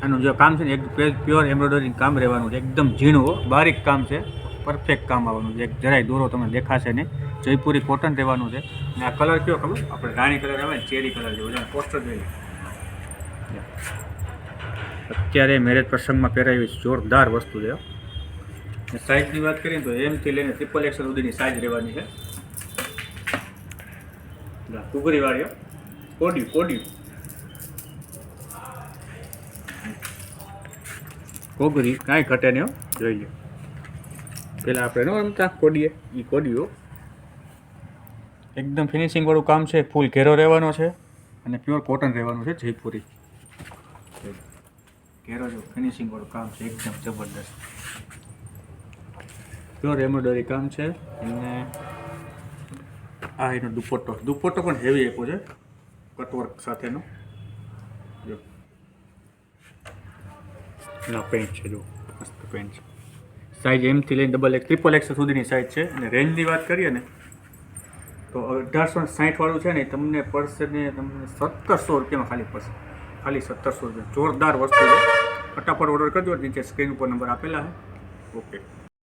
આનું જે કામ છે ને એક પ્યોર એમ્બ્રોઇડરી કામ રહેવાનું છે, એકદમ ઝીણું બારીક કામ છે, પરફેક્ટ કામ આવવાનું છે, એક જરાય દોરો તમને દેખાશે નહીં, જયપુરી કોટન રહેવાનું છે. અને આ કલર કયો ખબર, આપણે રાણી કલર આવે ને ચેરી કલર જેવું છે, પોસ્ટર જોઈએ. અત્યારે મેરેજ પ્રસંગમાં પહેરાવી જોરદાર વસ્તુ છે. સાઇઝની વાત કરીએ તો એમથી લઈને XXL સુધીની સાઇઝ રહેવાની છે. કુગરી વાળીઓ કોડિયું કોગરી કાંઈ ઘટે નહીં, જોઈ લો. પેલા આપણે ન રમતા કોડીએ, એ કોડીઓ એકદમ ફિનિશિંગ વાળું કામ છે, ફૂલ ઘેરો રહેવાનો છે અને પ્યોર કોટન રહેવાનું છે, જયપુરી ઘેરો જો ફિનિશિંગ વાળું કામ છે, એકદમ જબરદસ્ત પ્યોર એમ્બ્રોઇડરી કામ છે. અને આ એનો દુપટ્ટો પણ હેવી આપ્યો છે, કટવર્ક સાથેનો. જો એના પેન્ટ છે, જો મસ્ત પેન્ટ છે. સાઇઝ એમથી લઈને XXL સુધીની સાઇઝ છે. અને રેન્જની વાત કરીએ ને તો 1860 વાળું છે ને તમને પડશે ને તમને 1700 રૂપિયામાં ખાલી પડશે, ખાલી 1700 રૂપિયા. જોરદાર વસ્તુ છે. ફટાફટ ઓર્ડર કરજો, નીચે સ્ક્રીન ઉપર નંબર આપેલા છે. ઓકે.